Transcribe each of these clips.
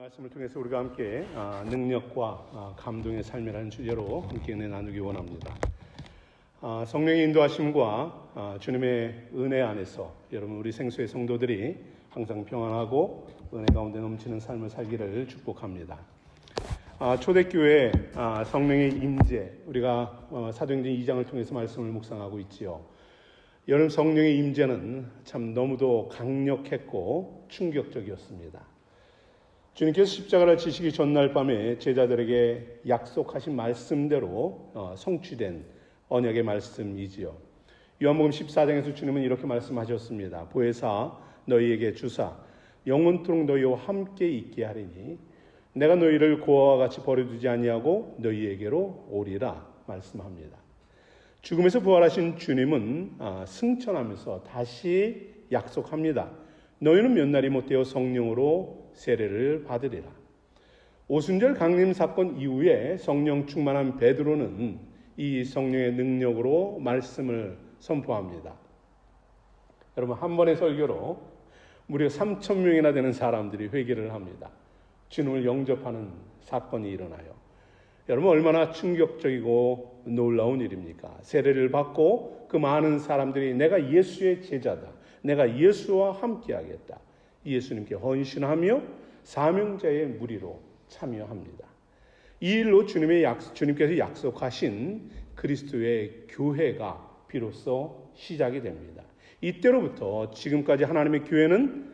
말씀을 통해서 우리가 함께 능력과 감동의 삶이라는 주제로 함께 은혜 나누기 원합니다. 성령의 인도하심과 주님의 은혜 안에서 여러분 우리 생수의 성도들이 항상 평안하고 은혜 가운데 넘치는 삶을 살기를 축복합니다. 초대교회 성령의 임재, 우리가 사도행전 2장을 통해서 말씀을 묵상하고 있지요. 여러분, 성령의 임재는 참 너무도 강력했고 충격적이었습니다. 주님께서 십자가를 지시기 전날 밤에 제자들에게 약속하신 말씀대로 성취된 언약의 말씀이지요. 요한복음 14장에서 주님은 이렇게 말씀하셨습니다. 보혜사 너희에게 주사 영원토록 너희와 함께 있게 하리니 내가 너희를 고아와 같이 버려두지 아니하고 너희에게로 오리라 말씀합니다. 죽음에서 부활하신 주님은 승천하면서 다시 약속합니다. 너희는 몇 날이 못되어 성령으로 세례를 받으리라. 오순절 강림 사건 이후에 성령 충만한 베드로는 이 성령의 능력으로 말씀을 선포합니다. 여러분, 한 번의 설교로 무려 3,000명이나 되는 사람들이 회개를 합니다. 주님을 영접하는 사건이 일어나요. 여러분, 얼마나 충격적이고 놀라운 일입니까? 세례를 받고 그 많은 사람들이 내가 예수의 제자다, 내가 예수와 함께하겠다, 예수님께 헌신하며 사명자의 무리로 참여합니다. 이 일로 주님께서 약속하신 그리스도의 교회가 비로소 시작이 됩니다. 이때로부터 지금까지 하나님의 교회는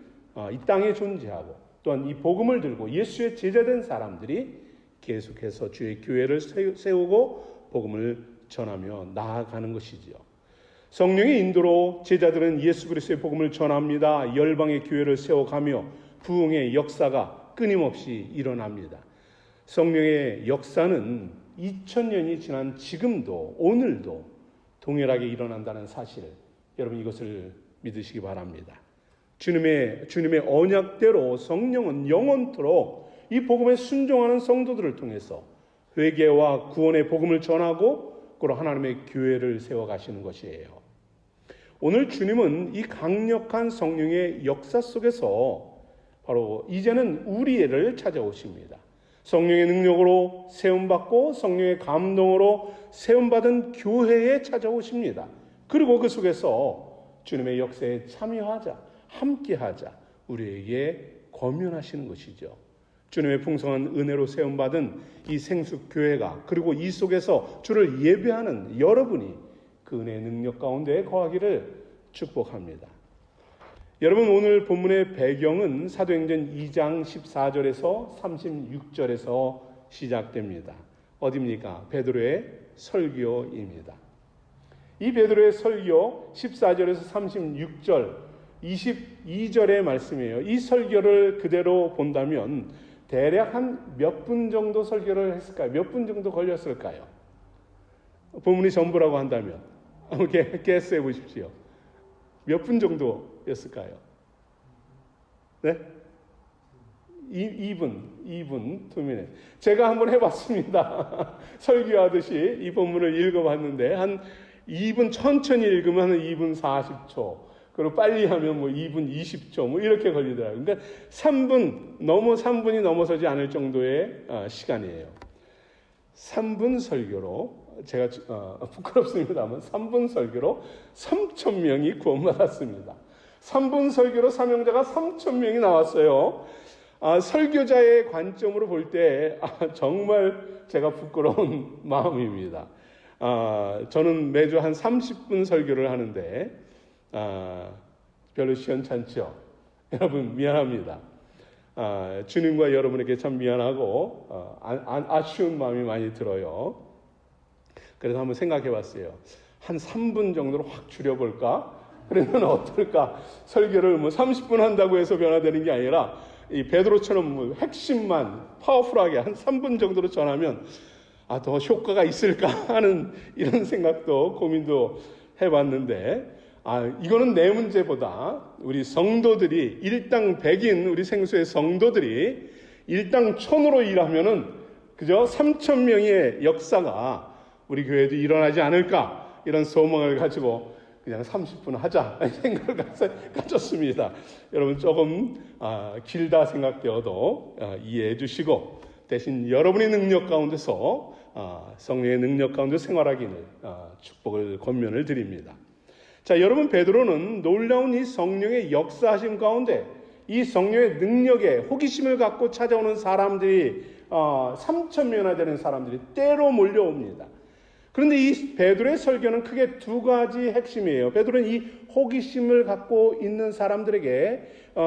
이 땅에 존재하고 또한 이 복음을 들고 예수의 제자된 사람들이 계속해서 주의 교회를 세우고 복음을 전하며 나아가는 것이지요. 성령의 인도로 제자들은 예수 그리스도의 복음을 전합니다. 열방의 교회를 세워가며 부흥의 역사가 끊임없이 일어납니다. 성령의 역사는 2000년이 지난 지금도 오늘도 동일하게 일어난다는 사실, 여러분 이것을 믿으시기 바랍니다. 주님의 언약대로 성령은 영원토록 이 복음에 순종하는 성도들을 통해서 회개와 구원의 복음을 전하고 그로 하나님의 교회를 세워가시는 것이에요. 오늘 주님은 이 강력한 성령의 역사 속에서 바로 이제는 우리를 찾아오십니다. 성령의 능력으로 세움받고 성령의 감동으로 세움받은 교회에 찾아오십니다. 그리고 그 속에서 주님의 역사에 참여하자, 함께하자 우리에게 권면하시는 것이죠. 주님의 풍성한 은혜로 세움받은 이 생수교회가, 그리고 이 속에서 주를 예배하는 여러분이 그 은혜의 능력 가운데 거하기를 축복합니다. 여러분, 오늘 본문의 배경은 사도행전 2장 14절에서 36절에서 시작됩니다. 어디입니까? 베드로의 설교입니다. 이 베드로의 설교 14절에서 36절, 22절의 말씀이에요. 이 설교를 그대로 본다면 대략 한 몇 분 정도 설교를 했을까요? 몇 분 정도 걸렸을까요? 본문이 전부라고 한다면 게스해 보십시오. 몇 분 정도였을까요? 네? 2분, 2minute. 제가 한번 해봤습니다. 설교하듯이 이 본문을 읽어봤는데 한 2분, 천천히 읽으면 한 2분 40초. 그리고 빨리 하면 2분 20초 이렇게 걸리더라고요. 그러니까 3분이 넘어서지 않을 정도의 시간이에요. 3분 설교로, 제가 부끄럽습니다만 3분 설교로 3,000명이 구원받았습니다. 3분 설교로 사명자가 3,000명이 나왔어요. 설교자의 관점으로 볼 때 정말 제가 부끄러운 마음입니다. 저는 매주 한 30분 설교를 하는데 별로 시원찮죠? 여러분, 미안합니다. 주님과 여러분에게 참 미안하고 아쉬운 마음이 많이 들어요. 그래서 한번 생각해 봤어요. 한 3분 정도로 확 줄여볼까? 그러면 어떨까? 설교를 30분 한다고 해서 변화되는 게 아니라 이 베드로처럼 핵심만 파워풀하게 한 3분 정도로 전하면 더 효과가 있을까 하는 이런 생각도 고민도 해봤는데, 이거는 내 문제보다 우리 성도들이 일당 100인 우리 생수의 성도들이 일당 1000으로 일하면은 그저 3,000명의 역사가 우리 교회도 일어나지 않을까, 이런 소망을 가지고 그냥 30분 하자 생각을 가졌습니다. 여러분 조금 길다 생각되어도 이해해 주시고 대신 여러분의 능력 가운데서 성령의 능력 가운데 생활하기를 축복을 권면을 드립니다. 자, 여러분, 베드로는 놀라운 이 성령의 역사하심 가운데 이 성령의 능력에 호기심을 갖고 찾아오는 사람들이 3,000명이나 되는 사람들이 때로 몰려옵니다. 그런데 이 베드로의 설교는 크게 두 가지 핵심이에요. 베드로는 이 호기심을 갖고 있는 사람들에게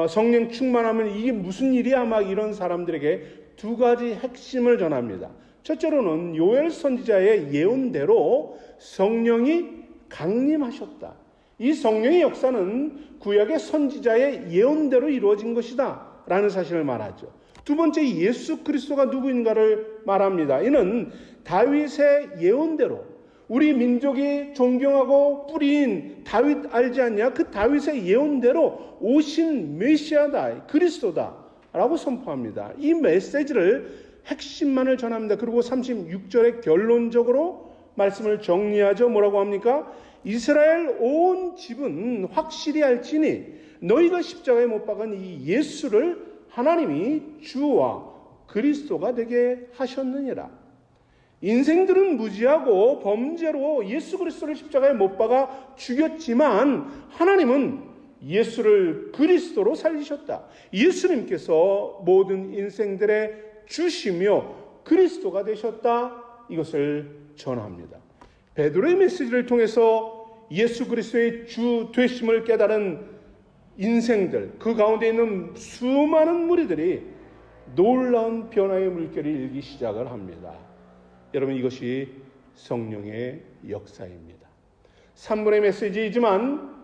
성령 충만하면 이게 무슨 일이야 막 이런 사람들에게 두 가지 핵심을 전합니다. 첫째로는 요엘 선지자의 예언대로 성령이 강림하셨다. 이 성령의 역사는 구약의 선지자의 예언대로 이루어진 것이다 라는 사실을 말하죠. 두 번째, 예수 그리스도가 누구인가를 말합니다. 이는 다윗의 예언대로 우리 민족이 존경하고 뿌리인 다윗 알지 않냐? 그 다윗의 예언대로 오신 메시아다, 그리스도다 라고 선포합니다. 이 메시지를 핵심만을 전합니다. 그리고 36절에 결론적으로 말씀을 정리하죠. 뭐라고 합니까? 이스라엘 온 집은 확실히 알지니 너희가 십자가에 못 박은 이 예수를 하나님이 주와 그리스도가 되게 하셨느니라. 인생들은 무지하고 범죄로 예수 그리스도를 십자가에 못 박아 죽였지만 하나님은 예수를 그리스도로 살리셨다. 예수님께서 모든 인생들의 주시며 그리스도가 되셨다. 이것을 전합니다. 베드로의 메시지를 통해서 예수 그리스도의 주 되심을 깨달은 인생들, 그 가운데 있는 수많은 무리들이 놀라운 변화의 물결을 일기 시작을 합니다. 여러분, 이것이 성령의 역사입니다. 3분의 메시지이지만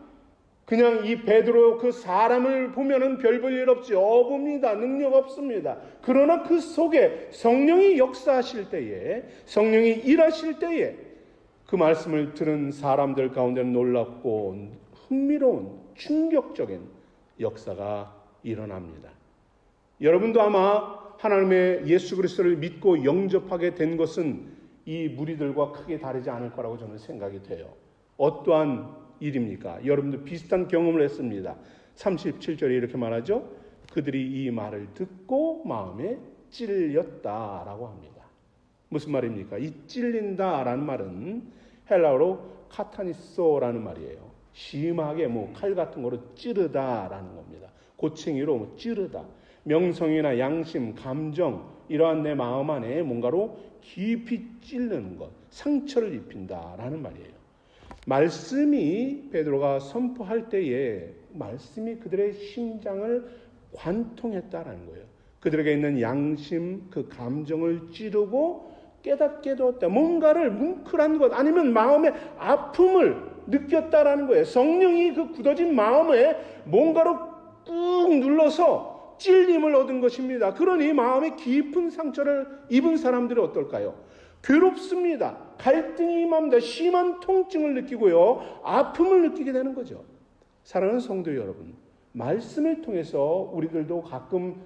그냥 이 베드로 그 사람을 보면은 별 볼 일 없지, 어부입니다. 능력 없습니다. 그러나 그 속에 성령이 역사하실 때에, 성령이 일하실 때에 그 말씀을 들은 사람들 가운데는 놀랍고 흥미로운 충격적인 역사가 일어납니다. 여러분도 아마 하나님의 예수 그리스도를 믿고 영접하게 된 것은 이 무리들과 크게 다르지 않을 거라고 저는 생각이 돼요. 어떠한 일입니까? 여러분도 비슷한 경험을 했습니다. 37절에 이렇게 말하죠. 그들이 이 말을 듣고 마음에 찔렸다라고 합니다. 무슨 말입니까? 이 찔린다라는 말은 헬라어로 카타니소라는 말이에요. 심하게 칼 같은 거로 찌르다라는 겁니다. 고챙이로 찌르다. 명성이나 양심, 감정, 이러한 내 마음 안에 뭔가로 깊이 찔르는 것, 상처를 입힌다라는 말이에요. 말씀이 베드로가 선포할 때에 말씀이 그들의 심장을 관통했다라는 거예요. 그들에게 있는 양심, 그 감정을 찌르고 깨닫게 되었다. 뭔가를 뭉클한 것 아니면 마음의 아픔을 느꼈다라는 거예요. 성령이 그 굳어진 마음에 뭔가로 꾹 눌러서 찔림을 얻은 것입니다. 그러니 마음에 깊은 상처를 입은 사람들이 어떨까요? 괴롭습니다. 갈등이 임합니다. 심한 통증을 느끼고요. 아픔을 느끼게 되는 거죠. 사랑하는 성도 여러분, 말씀을 통해서 우리들도 가끔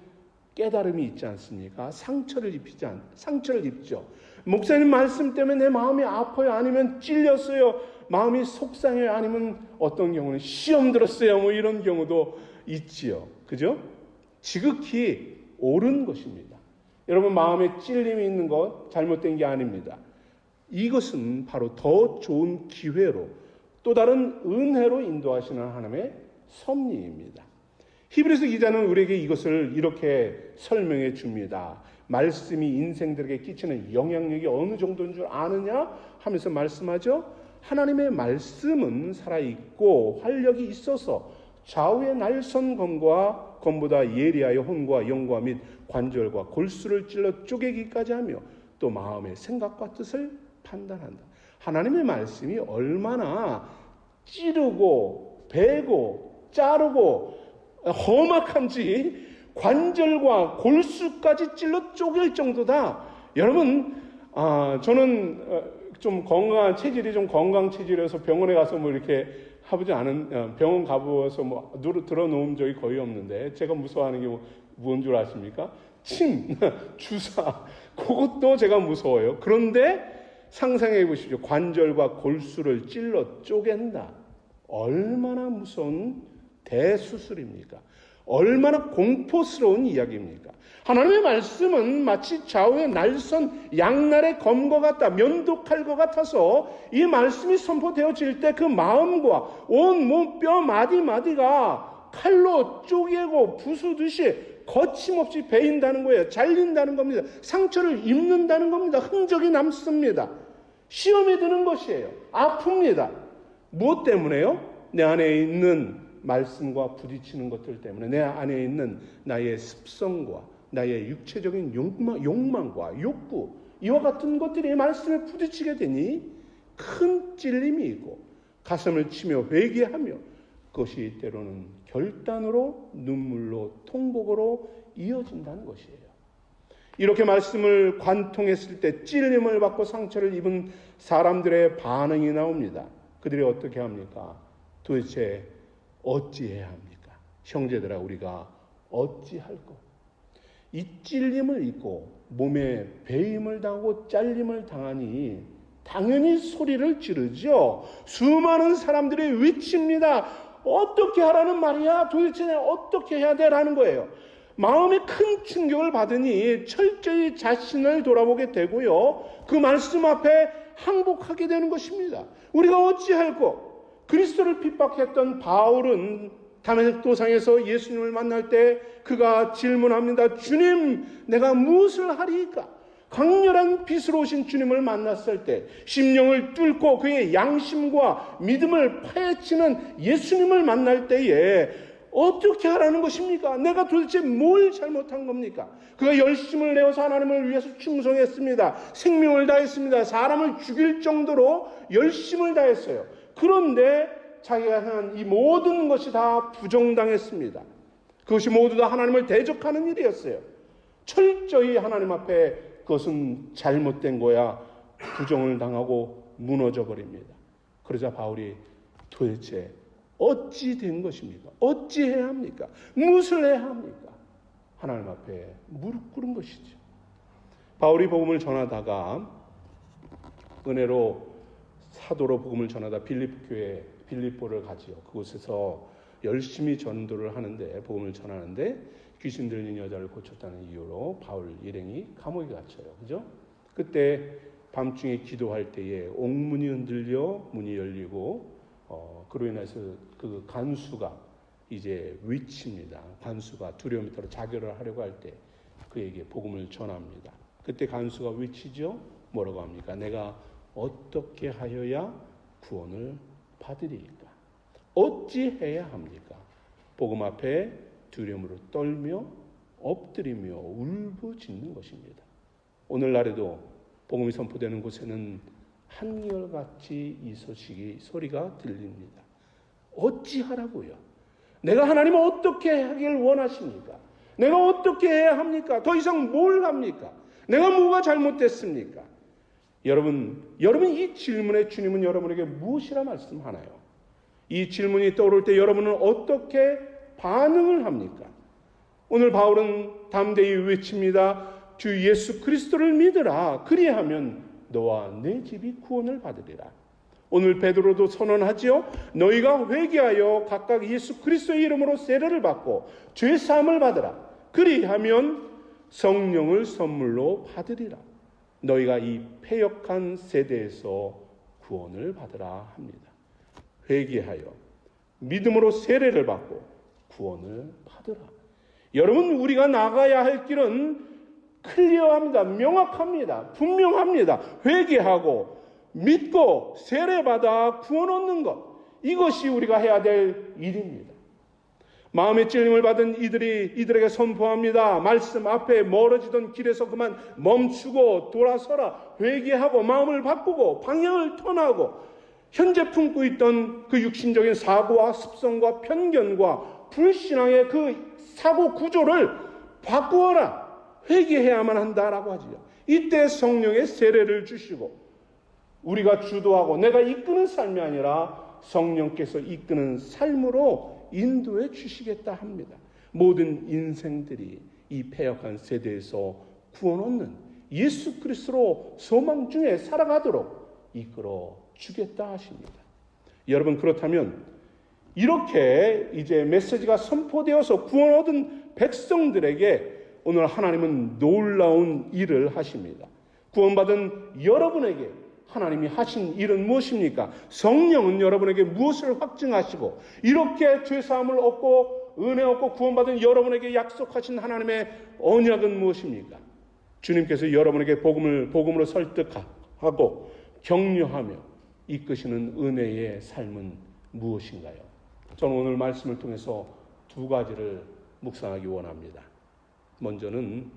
깨달음이 있지 않습니까? 상처를 입죠. 목사님 말씀 때문에 내 마음이 아파요. 아니면 찔렸어요. 마음이 속상해요. 아니면 어떤 경우는 시험 들었어요. 이런 경우도 있지요. 그죠? 지극히 옳은 것입니다. 여러분, 마음에 찔림이 있는 것 잘못된 게 아닙니다. 이것은 바로 더 좋은 기회로 또 다른 은혜로 인도하시는 하나님의 섭리입니다. 히브리서 기자는 우리에게 이것을 이렇게 설명해 줍니다. 말씀이 인생들에게 끼치는 영향력이 어느 정도인 줄 아느냐 하면서 말씀하죠. 하나님의 말씀은 살아있고 활력이 있어서 좌우의 날선 검보다 예리하여 혼과 영과 및 관절과 골수를 찔러 쪼개기까지 하며 또 마음의 생각과 뜻을 판단한다. 하나님의 말씀이 얼마나 찌르고 베고 자르고 험악한지 관절과 골수까지 찔러 쪼갤 정도다. 여러분, 저는 좀 건강한 체질이 좀 건강 체질이어서 병원에 가서 이렇게 하지 않은, 병원 가보아서 들어놓은 적이 거의 없는데, 제가 무서워하는 게 뭔 줄 아십니까? 침, 주사, 그것도 제가 무서워요. 그런데 상상해 보십시오. 관절과 골수를 찔러 쪼갠다. 얼마나 무서운 대수술입니까? 얼마나 공포스러운 이야기입니까? 하나님의 말씀은 마치 좌우의 날선 양날의 검과 같다, 면도칼 것 같아서 이 말씀이 선포되어질 때 그 마음과 온 몸 뼈 마디마디가 칼로 쪼개고 부수듯이 거침없이 베인다는 거예요. 잘린다는 겁니다. 상처를 입는다는 겁니다. 흔적이 남습니다. 시험이 드는 것이에요. 아픕니다. 무엇 때문에요? 내 안에 있는 말씀과 부딪히는 것들 때문에, 내 안에 있는 나의 습성과 나의 육체적인 욕망과 욕구, 이와 같은 것들이 말씀에 부딪히게 되니 큰 찔림이 있고 가슴을 치며 회개하며 그것이 때로는 결단으로, 눈물로, 통곡으로 이어진다는 것이에요. 이렇게 말씀을 관통했을 때 찔림을 받고 상처를 입은 사람들의 반응이 나옵니다. 그들이 어떻게 합니까? 도대체 어찌해야 합니까? 형제들아, 우리가 어찌할꼬? 이 찔림을 입고 몸에 베임을 당하고 잘림을 당하니 당연히 소리를 지르죠. 수많은 사람들이 외칩니다. 어떻게 하라는 말이야? 도대체 내가 어떻게 해야 되라는 거예요. 마음에 큰 충격을 받으니 철저히 자신을 돌아보게 되고요. 그 말씀 앞에 항복하게 되는 것입니다. 우리가 어찌할꼬? 그리스도를 핍박했던 바울은 다메섹 도상에서 예수님을 만날 때 그가 질문합니다. 주님, 내가 무엇을 하리이까? 강렬한 빛으로 오신 주님을 만났을 때 심령을 뚫고 그의 양심과 믿음을 파헤치는 예수님을 만날 때에 어떻게 하라는 것입니까? 내가 도대체 뭘 잘못한 겁니까? 그가 열심을 내어서 하나님을 위해서 충성했습니다. 생명을 다했습니다. 사람을 죽일 정도로 열심을 다했어요. 그런데 자기가 한 이 모든 것이 다 부정당했습니다. 그것이 모두 다 하나님을 대적하는 일이었어요. 철저히 하나님 앞에 그것은 잘못된 거야 부정을 당하고 무너져 버립니다. 그러자 바울이 도대체 어찌 된 것입니까? 어찌 해야 합니까? 무엇을 해야 합니까? 하나님 앞에 무릎 꿇은 것이죠. 바울이 복음을 전하다가 은혜로 사도로 복음을 전하다 빌립보를 가지요. 그곳에서 열심히 전도를 하는데, 복음을 전하는데 귀신 들린 여자를 고쳤다는 이유로 바울 일행이 감옥에 갇혀요. 그죠? 그때 밤중에 기도할 때에 옥문이 흔들려 문이 열리고 그로 인해서 그 간수가 이제 외칩니다. 간수가 두려움이 따라 자결을 하려고 할 때 그에게 복음을 전합니다. 그때 간수가 외치죠. 뭐라고 합니까? 내가 어떻게 하여야 구원을 받으리이까? 어찌 해야 합니까? 복음 앞에 두려움으로 떨며 엎드리며 울부짖는 것입니다. 오늘날에도 복음이 선포되는 곳에는 한결같이 이 소리가 들립니다. 어찌하라고요? 내가 하나님을 어떻게 하길 원하십니까? 내가 어떻게 해야 합니까? 더 이상 뭘 합니까? 내가 뭐가 잘못됐습니까? 여러분 이 질문에 주님은 여러분에게 무엇이라 말씀하나요? 이 질문이 떠오를 때 여러분은 어떻게 반응을 합니까? 오늘 바울은 담대히 외칩니다. 주 예수 그리스도를 믿으라. 그리하면 너와 내 집이 구원을 받으리라. 오늘 베드로도 선언하지요. 너희가 회개하여 각각 예수 그리스도의 이름으로 세례를 받고 죄 사함을 받으라. 그리하면 성령을 선물로 받으리라. 너희가 이 패역한 세대에서 구원을 받으라 합니다. 회개하여 믿음으로 세례를 받고 구원을 받으라. 여러분, 우리가 나가야 할 길은 클리어합니다. 명확합니다. 분명합니다. 회개하고 믿고 세례받아 구원 얻는 것, 이것이 우리가 해야 될 일입니다. 마음의 찔림을 받은 이들에게 선포합니다. 말씀 앞에 멀어지던 길에서 그만 멈추고 돌아서라. 회개하고 마음을 바꾸고 방향을 턴하고 현재 품고 있던 그 육신적인 사고와 습성과 편견과 불신앙의 그 사고 구조를 바꾸어라. 회개해야만 한다라고 하지요. 이때 성령의 세례를 주시고 우리가 주도하고 내가 이끄는 삶이 아니라 성령께서 이끄는 삶으로 인도해 주시겠다 합니다. 모든 인생들이 이 패역한 세대에서 구원 얻는 예수 그리스도로 소망 중에 살아가도록 이끌어 주겠다 하십니다. 여러분, 그렇다면 이렇게 이제 메시지가 선포되어서 구원 얻은 백성들에게 오늘 하나님은 놀라운 일을 하십니다. 구원받은 여러분에게 하나님이 하신 일은 무엇입니까? 성령은 여러분에게 무엇을 확증하시고 이렇게 죄사함을 얻고 은혜 얻고 구원받은 여러분에게 약속하신 하나님의 언약은 무엇입니까? 주님께서 여러분에게 복음으로 설득하고 격려하며 이끄시는 은혜의 삶은 무엇인가요? 저는 오늘 말씀을 통해서 두 가지를 묵상하기 원합니다. 먼저는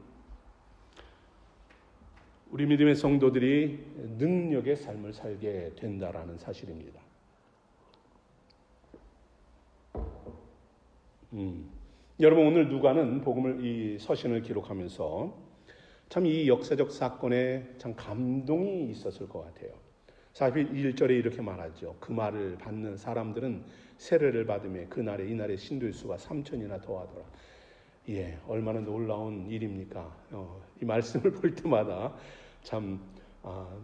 우리 믿음의 성도들이 능력의 삶을 살게 된다라는 사실입니다. 여러분, 오늘 누가는 복음을 이 서신을 기록하면서 참 이 역사적 사건에 참 감동이 있었을 것 같아요. 41절에 이렇게 말하죠. 그 말을 받는 사람들은 세례를 받으며 그날에 이날에 신도의 수가 3,000이나 더하더라. 예, 얼마나 놀라운 일입니까? 이 말씀을 볼 때마다 참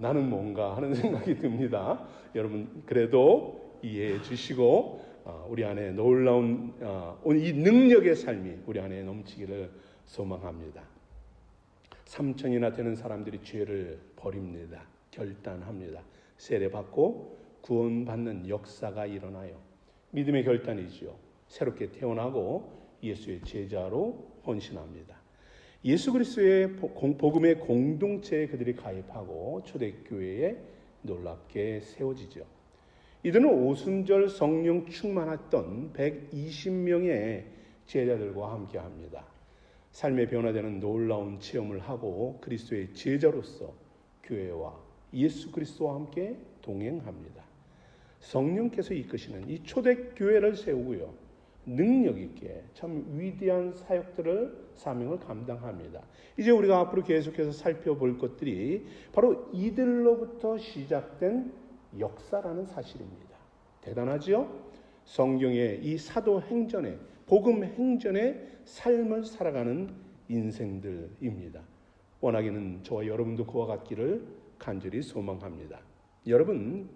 나는 뭔가 하는 생각이 듭니다. 여러분 그래도 이해해 주시고 우리 안에 놀라운 이 능력의 삶이 우리 안에 넘치기를 소망합니다. 3,000이나 되는 사람들이 죄를 버립니다. 결단합니다. 세례받고 구원받는 역사가 일어나요. 믿음의 결단이죠. 새롭게 태어나고 예수의 제자로 헌신합니다. 예수 그리스도의 복음의 공동체에 그들이 가입하고 초대교회에 놀랍게 세워지죠. 이들은 오순절 성령 충만했던 120명의 제자들과 함께합니다. 삶의 변화되는 놀라운 체험을 하고 그리스도의 제자로서 교회와 예수 그리스도와 함께 동행합니다. 성령께서 이끄시는 이 초대교회를 세우고요. 능력 있게 참 위대한 사명을 감당합니다. 이제 우리가 앞으로 계속해서 살펴볼 것들이 바로 이들로부터 시작된 역사라는 사실입니다. 대단하지요? 성경의 이 사도 행전의 복음 행전의 삶을 살아가는 인생들입니다. 원하기는 저와 여러분도 그와 같기를 간절히 소망합니다. 여러분,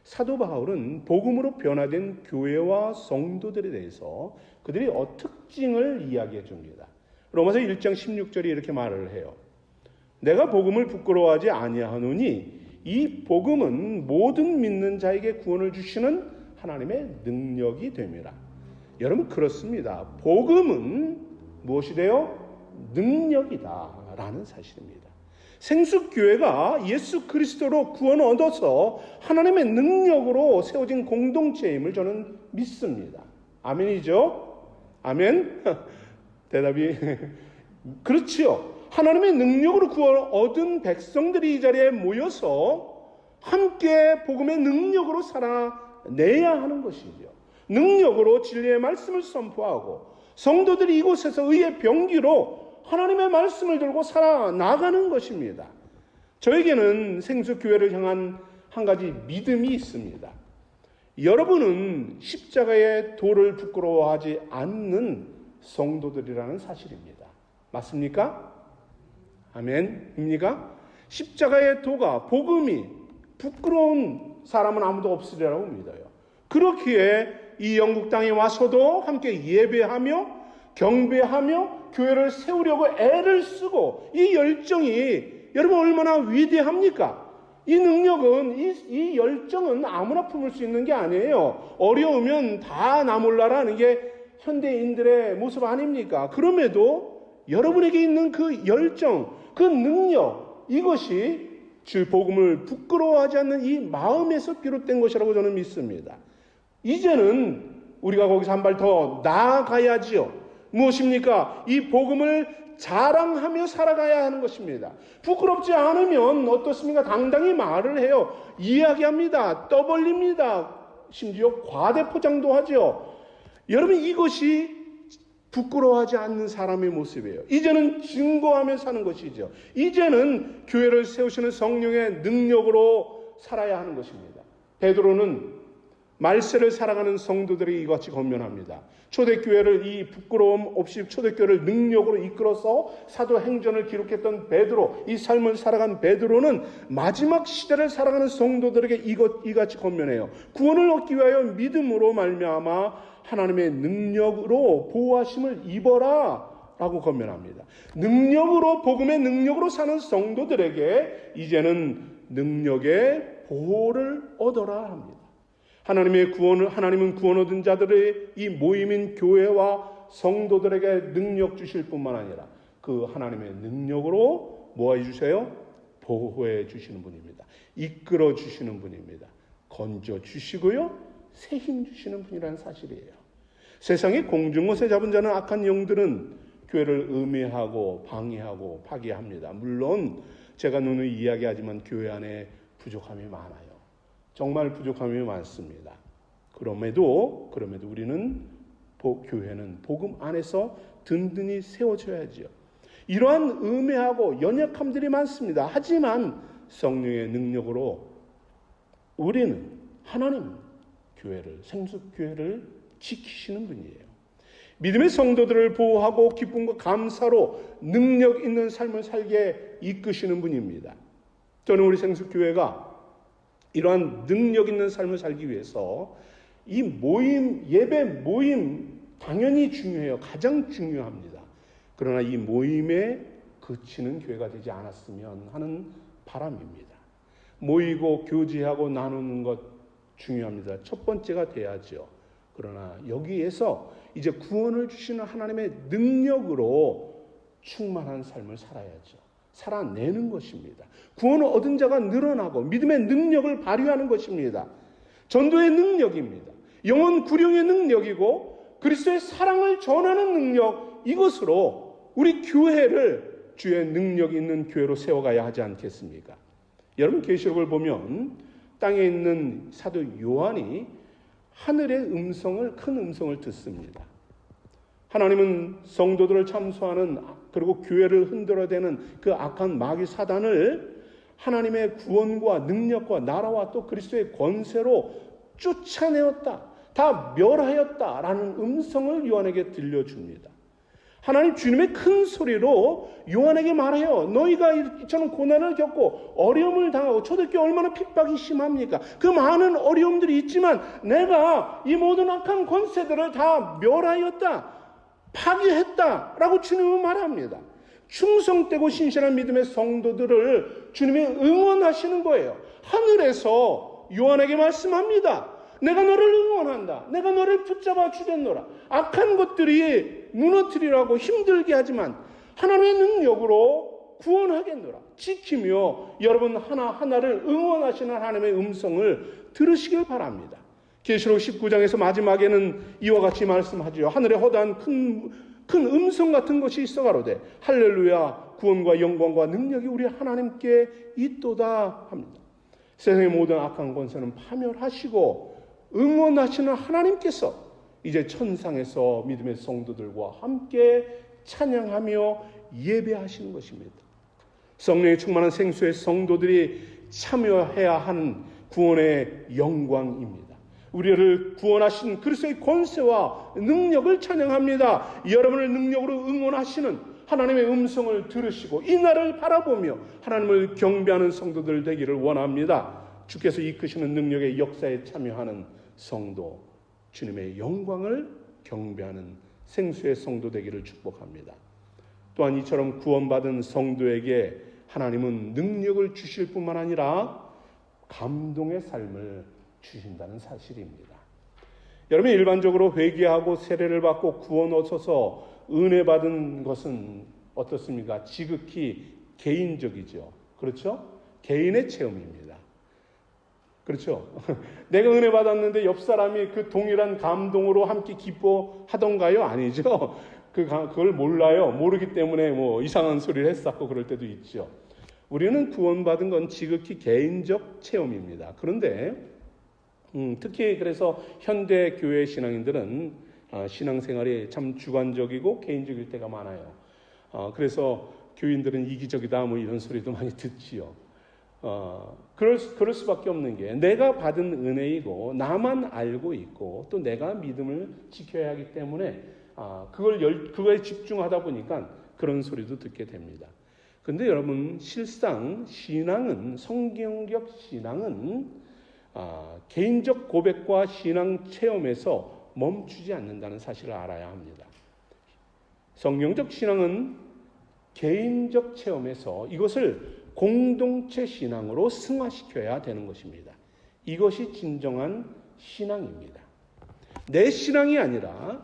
사도 바울은 복음으로 변화된 교회와 성도들에 대해서 그들의 특징을 이야기해 줍니다. 로마서 1장 16절에 이렇게 말을 해요. 내가 복음을 부끄러워하지 아니하노니 이 복음은 모든 믿는 자에게 구원을 주시는 하나님의 능력이 됨이라. 여러분 그렇습니다. 복음은 무엇이 돼요? 능력이다 라는 사실입니다. 생수교회가 예수 그리스도로 구원을 얻어서 하나님의 능력으로 세워진 공동체임을 저는 믿습니다. 아멘이죠? 아멘? 대답이 그렇지요. 하나님의 능력으로 구원을 얻은 백성들이 이 자리에 모여서 함께 복음의 능력으로 살아내야 하는 것이죠. 능력으로 진리의 말씀을 선포하고 성도들이 이곳에서 의의 병기로 하나님의 말씀을 들고 살아나가는 것입니다. 저에게는 생수교회를 향한 한 가지 믿음이 있습니다. 여러분은 십자가의 도를 부끄러워하지 않는 성도들이라는 사실입니다. 맞습니까? 아멘입니까? 십자가의 도가 복음이 부끄러운 사람은 아무도 없으리라고 믿어요. 그렇기에 이 영국 땅에 와서도 함께 예배하며 경배하며 교회를 세우려고 애를 쓰고 이 열정이 여러분 얼마나 위대합니까? 이 능력은 이 열정은 아무나 품을 수 있는 게 아니에요. 어려우면 다 나 몰라라 하는 게 현대인들의 모습 아닙니까? 그럼에도 여러분에게 있는 그 열정, 그 능력, 이것이 주 복음을 부끄러워하지 않는 이 마음에서 비롯된 것이라고 저는 믿습니다. 이제는 우리가 거기서 한 발 더 나아가야지요. 무엇입니까? 이 복음을 자랑하며 살아가야 하는 것입니다. 부끄럽지 않으면 어떻습니까? 당당히 말을 해요. 이야기합니다. 떠벌립니다. 심지어 과대포장도 하죠. 여러분 이것이 부끄러워하지 않는 사람의 모습이에요. 이제는 증거하며 사는 것이죠. 이제는 교회를 세우시는 성령의 능력으로 살아야 하는 것입니다. 베드로는 말세를 살아가는 성도들이 이같이 권면합니다. 초대교회를 이 부끄러움 없이 초대교회를 능력으로 이끌어서 사도행전을 기록했던 베드로, 이 삶을 살아간 베드로는 마지막 시대를 살아가는 성도들에게 이같이 권면해요. 구원을 얻기 위하여 믿음으로 말미암아 하나님의 능력으로 보호하심을 입어라 라고 권면합니다. 능력으로, 복음의 능력으로 사는 성도들에게 이제는 능력의 보호를 얻어라 합니다. 하나님은 구원 얻은 자들의 이 모임인 교회와 성도들에게 능력 주실 뿐만 아니라 그 하나님의 능력으로 뭐해 주세요? 보호해 주시는 분입니다. 이끌어 주시는 분입니다. 건져 주시고요, 새 힘 주시는 분이라는 사실이에요. 세상의 공중못에 잡은 자는 악한 영들은 교회를 음해하고 방해하고 파괴합니다. 물론 제가 누누이 이야기하지만 교회 안에 부족함이 많아요. 정말 부족함이 많습니다. 그럼에도 우리는 교회는 복음 안에서 든든히 세워져야지요. 이러한 음해하고 연약함들이 많습니다. 하지만 성령의 능력으로 우리는 하나님 교회를, 생수교회를 지키시는 분이에요. 믿음의 성도들을 보호하고 기쁨과 감사로 능력 있는 삶을 살게 이끄시는 분입니다. 저는 우리 생수교회가 이러한 능력 있는 삶을 살기 위해서 이 모임, 예배 모임 당연히 중요해요. 가장 중요합니다. 그러나 이 모임에 그치는 교회가 되지 않았으면 하는 바람입니다. 모이고 교제하고 나누는 것 중요합니다. 첫 번째가 돼야죠. 그러나 여기에서 이제 구원을 주시는 하나님의 능력으로 충만한 삶을 살아야죠. 살아내는 것입니다. 구원을 얻은 자가 늘어나고 믿음의 능력을 발휘하는 것입니다. 전도의 능력입니다. 영혼 구령의 능력이고 그리스도의 사랑을 전하는 능력, 이것으로 우리 교회를 주의 능력 있는 교회로 세워가야 하지 않겠습니까? 여러분, 계시록을 보면 땅에 있는 사도 요한이 하늘의 음성을, 큰 음성을 듣습니다. 하나님은 성도들을 참소하는, 그리고 교회를 흔들어대는 그 악한 마귀 사단을 하나님의 구원과 능력과 나라와 또 그리스도의 권세로 쫓아내었다, 다 멸하였다라는 음성을 요한에게 들려줍니다. 하나님 주님의 큰 소리로 요한에게 말해요. 너희가 이처럼 고난을 겪고 어려움을 당하고, 초대교회 얼마나 핍박이 심합니까? 그 많은 어려움들이 있지만 내가 이 모든 악한 권세들을 다 멸하였다, 파괴했다라고 주님은 말합니다. 충성되고 신실한 믿음의 성도들을 주님이 응원하시는 거예요. 하늘에서 요한에게 말씀합니다. 내가 너를 응원한다. 내가 너를 붙잡아 주겠노라. 악한 것들이 무너뜨리라고 힘들게 하지만 하나님의 능력으로 구원하겠노라. 지키며 여러분 하나하나를 응원하시는 하나님의 음성을 들으시길 바랍니다. 계시록 19장에서 마지막에는 이와 같이 말씀하지요. 하늘에 허다한 큰 음성 같은 것이 있어 가로되 할렐루야, 구원과 영광과 능력이 우리 하나님께 있도다 합니다. 세상의 모든 악한 권세는 파멸하시고 응원하시는 하나님께서 이제 천상에서 믿음의 성도들과 함께 찬양하며 예배하시는 것입니다. 성령의 충만한 생수의 성도들이 참여해야 하는 구원의 영광입니다. 우리를 구원하신 그리스도의 권세와 능력을 찬양합니다. 여러분을 능력으로 응원하시는 하나님의 음성을 들으시고 이 날을 바라보며 하나님을 경배하는 성도들 되기를 원합니다. 주께서 이끄시는 능력의 역사에 참여하는 성도, 주님의 영광을 경배하는 생수의 성도 되기를 축복합니다. 또한 이처럼 구원받은 성도에게 하나님은 능력을 주실 뿐만 아니라 감동의 삶을 주신다는 사실입니다. 여러분, 일반적으로 회개하고 세례를 받고 구원 얻어서 은혜 받은 것은 어떻습니까? 지극히 개인적이죠. 그렇죠? 개인의 체험입니다. 그렇죠? 내가 은혜 받았는데 옆 사람이 그 동일한 감동으로 함께 기뻐하던가요? 아니죠. 그걸 몰라요. 모르기 때문에 뭐 이상한 소리를 했었고 그럴 때도 있죠. 우리는 구원받은 건 지극히 개인적 체험입니다. 그런데 특히 그래서 현대 교회 신앙인들은 신앙생활이 참 주관적이고 개인적일 때가 많아요. 그래서 교인들은 이기적이다 뭐 이런 소리도 많이 듣지요. 그럴 수밖에 없는 게 내가 받은 은혜이고 나만 알고 있고 또 내가 믿음을 지켜야 하기 때문에 그거에 집중하다 보니까 그런 소리도 듣게 됩니다. 근데 여러분, 실상 신앙은, 성경적 신앙은 개인적 고백과 신앙 체험에서 멈추지 않는다는 사실을 알아야 합니다. 성경적 신앙은 개인적 체험에서 이것을 공동체 신앙으로 승화시켜야 되는 것입니다. 이것이 진정한 신앙입니다. 내 신앙이 아니라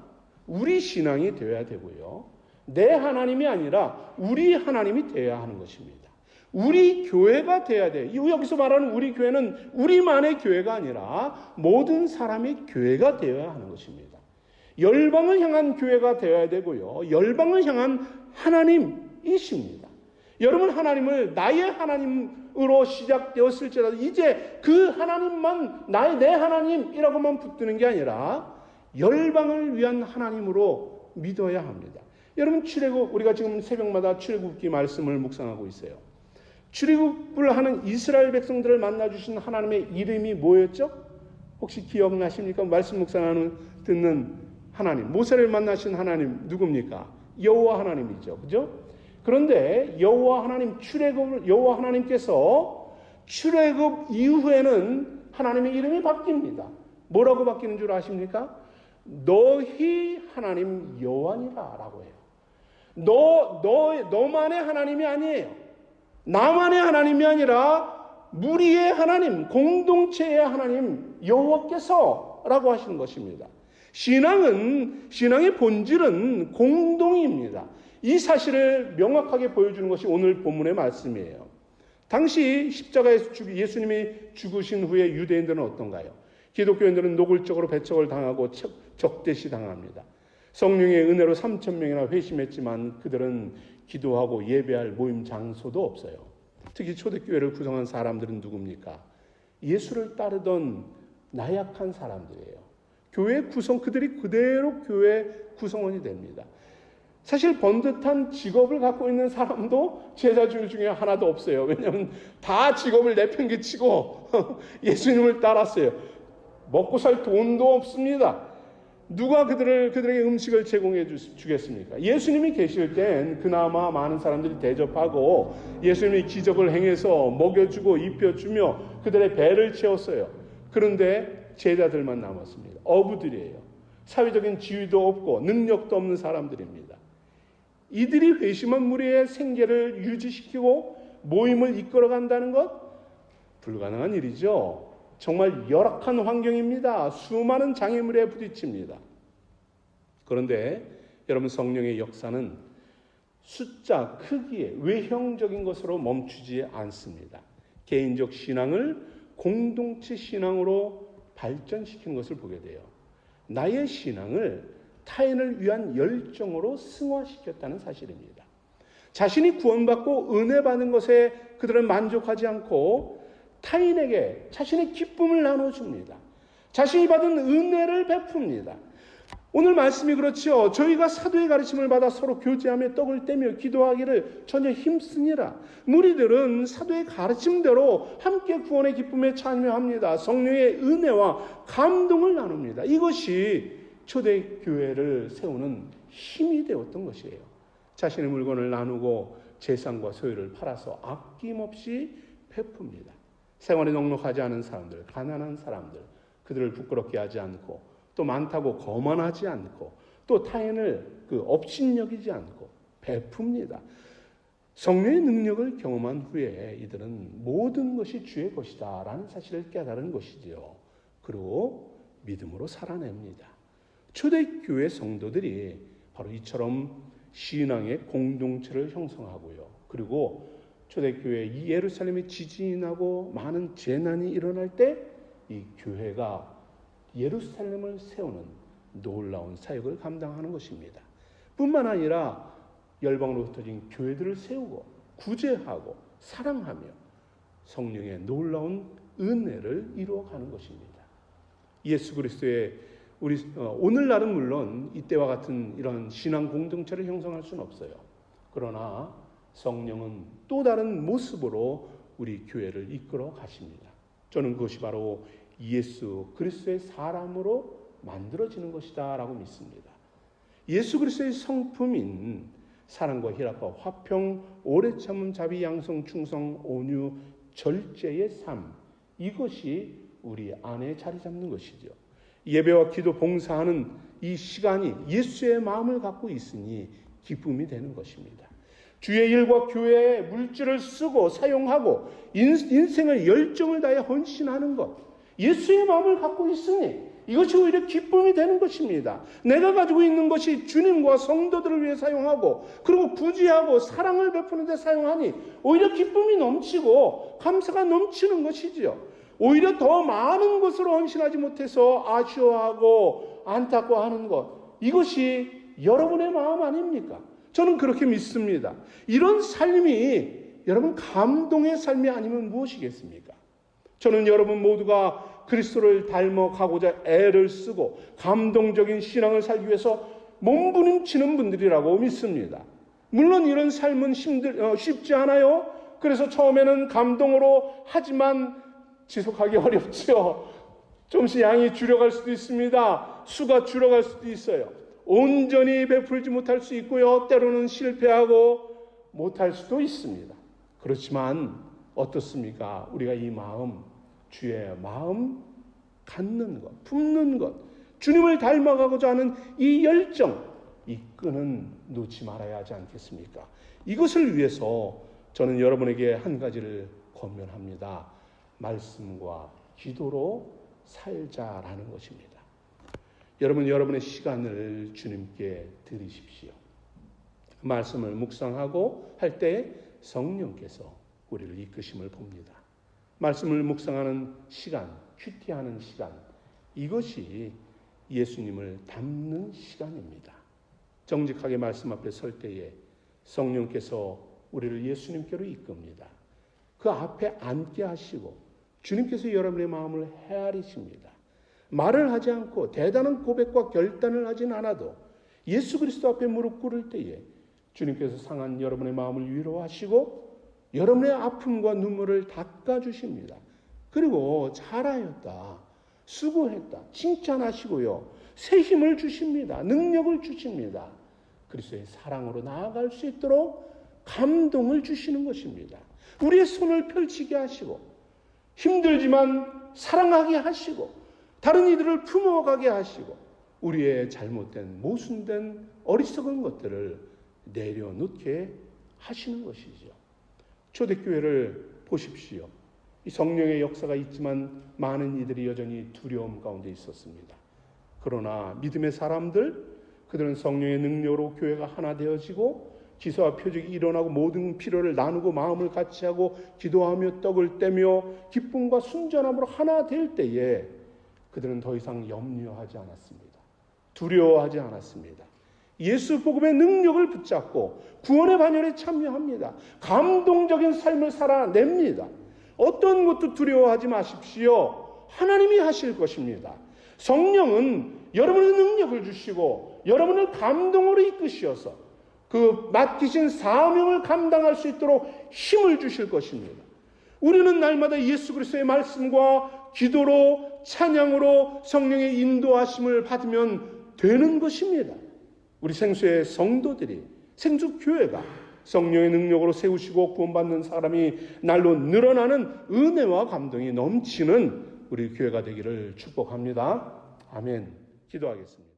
우리 신앙이 되어야 되고요. 내 하나님이 아니라 우리 하나님이 되어야 하는 것입니다. 우리 교회가 되어야 돼요. 여기서 말하는 우리 교회는 우리만의 교회가 아니라 모든 사람의 교회가 되어야 하는 것입니다. 열방을 향한 교회가 되어야 되고요. 열방을 향한 하나님이십니다. 여러분 하나님을 나의 하나님으로 시작되었을지라도 이제 그 하나님만 내 하나님이라고만 붙드는 게 아니라 열방을 위한 하나님으로 믿어야 합니다. 여러분 출애굽 우리가 지금 새벽마다 출애굽기 말씀을 묵상하고 있어요. 출애굽을 하는 이스라엘 백성들을 만나주신 하나님의 이름이 뭐였죠? 혹시 기억나십니까? 말씀 묵상하는 듣는 하나님, 모세를 만나신 하나님 누굽니까? 여호와 하나님이죠. 그죠? 그런데 여호와 하나님께서 출애굽 이후에는 하나님의 이름이 바뀝니다. 뭐라고 바뀌는 줄 아십니까? 너희 하나님 여호와니라라고 해요. 너만의 하나님이 아니에요. 나만의 하나님이 아니라 무리의 하나님, 공동체의 하나님 여호와께서라고 하시는 것입니다. 신앙의 본질은 공동입니다. 이 사실을 명확하게 보여주는 것이 오늘 본문의 말씀이에요. 당시 십자가에서 예수님이 죽으신 후에 유대인들은 어떤가요? 기독교인들은 노골적으로 배척을 당하고 적대시 당합니다. 성령의 은혜로 3,000명이나 회심했지만 그들은 기도하고 예배할 모임 장소도 없어요. 특히 초대교회를 구성한 사람들은 누굽니까? 예수를 따르던 나약한 사람들이에요. 그들이 그대로 교회 구성원이 됩니다. 사실 번듯한 직업을 갖고 있는 사람도 제자들 중에 하나도 없어요. 왜냐하면 다 직업을 내팽개치고 예수님을 따랐어요. 먹고 살 돈도 없습니다. 누가 그들에게 음식을 제공해 주겠습니까? 예수님이 계실 땐 그나마 많은 사람들이 대접하고 예수님이 기적을 행해서 먹여주고 입혀주며 그들의 배를 채웠어요. 그런데 제자들만 남았습니다. 어부들이에요. 사회적인 지위도 없고 능력도 없는 사람들입니다. 이들이 회심한 무리의 생계를 유지시키고 모임을 이끌어간다는 것? 불가능한 일이죠. 정말 열악한 환경입니다. 수많은 장애물에 부딪힙니다. 그런데 여러분 성령의 역사는 숫자, 크기에 외형적인 것으로 멈추지 않습니다. 개인적 신앙을 공동체 신앙으로 발전시키는 것을 보게 돼요. 나의 신앙을 타인을 위한 열정으로 승화시켰다는 사실입니다. 자신이 구원받고 은혜 받는 것에 그들은 만족하지 않고 타인에게 자신의 기쁨을 나눠줍니다. 자신이 받은 은혜를 베풉니다. 오늘 말씀이 그렇죠. 저희가 사도의 가르침을 받아 서로 교제하며 떡을 떼며 기도하기를 전혀 힘쓰니라. 무리들은 사도의 가르침대로 함께 구원의 기쁨에 참여합니다. 성령의 은혜와 감동을 나눕니다. 이것이 초대교회를 세우는 힘이 되었던 것이에요. 자신의 물건을 나누고 재산과 소유를 팔아서 아낌없이 베풉니다. 생활이 넉넉하지 않은 사람들, 가난한 사람들, 그들을 부끄럽게 하지 않고 또 많다고 거만하지 않고 또 타인을 업신여기지 않고 베풉니다. 성령의 능력을 경험한 후에 이들은 모든 것이 주의 것이다 라는 사실을 깨달은 것이지요. 그리고 믿음으로 살아냅니다. 초대교회 성도들이 바로 이처럼 신앙의 공동체를 형성하고요. 그리고 초대교회 이 예루살렘에 지진이 나고 많은 재난이 일어날 때 이 교회가 예루살렘을 세우는 놀라운 사역을 감당하는 것입니다. 뿐만 아니라 열방으로 흩어진 교회들을 세우고 구제하고 사랑하며 성령의 놀라운 은혜를 이루어가는 것입니다. 예수 그리스도의 오늘날은 물론 이때와 같은 이런 신앙 공동체를 형성할 수는 없어요. 그러나 성령은 또 다른 모습으로 우리 교회를 이끌어 가십니다. 저는 그것이 바로 예수 그리스도의 사람으로 만들어지는 것이다 라고 믿습니다. 예수 그리스도의 성품인 사랑과 희락과 화평, 오래 참음, 자비, 양성, 충성, 온유, 절제의 삶, 이것이 우리 안에 자리 잡는 것이죠. 예배와 기도 봉사하는 이 시간이 예수의 마음을 갖고 있으니 기쁨이 되는 것입니다. 주의 일과 교회에 물질을 쓰고 사용하고 인생을 열정을 다해 헌신하는 것, 예수의 마음을 갖고 있으니 이것이 오히려 기쁨이 되는 것입니다. 내가 가지고 있는 것이 주님과 성도들을 위해 사용하고 그리고 부지하고 사랑을 베푸는 데 사용하니 오히려 기쁨이 넘치고 감사가 넘치는 것이지요. 오히려 더 많은 것으로 헌신하지 못해서 아쉬워하고 안타까워하는 것, 이것이 여러분의 마음 아닙니까? 저는 그렇게 믿습니다. 이런 삶이 여러분 감동의 삶이 아니면 무엇이겠습니까? 저는 여러분 모두가 그리스도를 닮아가고자 애를 쓰고 감동적인 신앙을 살기 위해서 몸부림치는 분들이라고 믿습니다. 물론 이런 삶은 쉽지 않아요. 그래서 처음에는 감동으로 하지만 지속하기 어렵죠. 조금씩 양이 줄여갈 수도 있습니다. 수가 줄어갈 수도 있어요. 온전히 베풀지 못할 수 있고요. 때로는 실패하고 못할 수도 있습니다. 그렇지만 어떻습니까? 우리가 이 마음, 주의 마음 갖는 것, 품는 것, 주님을 닮아가고자 하는 이 열정, 이 끈은 놓지 말아야 하지 않겠습니까? 이것을 위해서 저는 여러분에게 한 가지를 권면합니다. 말씀과 기도로 살자라는 것입니다. 여러분, 여러분의 시간을 주님께 드리십시오. 말씀을 묵상하고 할 때 성령께서 우리를 이끄심을 봅니다. 말씀을 묵상하는 시간, 큐티하는 시간, 이것이 예수님을 닮는 시간입니다. 정직하게 말씀 앞에 설 때에 성령께서 우리를 예수님께로 이끕니다. 그 앞에 앉게 하시고 주님께서 여러분의 마음을 헤아리십니다. 말을 하지 않고 대단한 고백과 결단을 하진 않아도 예수 그리스도 앞에 무릎 꿇을 때에 주님께서 상한 여러분의 마음을 위로하시고 여러분의 아픔과 눈물을 닦아주십니다. 그리고 잘하였다, 수고했다 칭찬하시고요. 새 힘을 주십니다. 능력을 주십니다. 그리스도의 사랑으로 나아갈 수 있도록 감동을 주시는 것입니다. 우리의 손을 펼치게 하시고 힘들지만 사랑하게 하시고 다른 이들을 품어가게 하시고 우리의 잘못된 모순된 어리석은 것들을 내려놓게 하시는 것이죠. 초대교회를 보십시오. 이 성령의 역사가 있지만 많은 이들이 여전히 두려움 가운데 있었습니다. 그러나 믿음의 사람들, 그들은 성령의 능력으로 교회가 하나 되어지고 기사와 표적이 일어나고 모든 필요를 나누고 마음을 같이 하고 기도하며 떡을 떼며 기쁨과 순전함으로 하나 될 때에 그들은 더 이상 염려하지 않았습니다. 두려워하지 않았습니다. 예수 복음의 능력을 붙잡고 구원의 반열에 참여합니다. 감동적인 삶을 살아냅니다. 어떤 것도 두려워하지 마십시오. 하나님이 하실 것입니다. 성령은 여러분의 능력을 주시고 여러분을 감동으로 이끄시어서 그 맡기신 사명을 감당할 수 있도록 힘을 주실 것입니다. 우리는 날마다 예수 그리스도의 말씀과 기도로 찬양으로 성령의 인도하심을 받으면 되는 것입니다. 우리 생수의 성도들이, 생수교회가 성령의 능력으로 세우시고 구원받는 사람이 날로 늘어나는 은혜와 감동이 넘치는 우리 교회가 되기를 축복합니다. 아멘. 기도하겠습니다.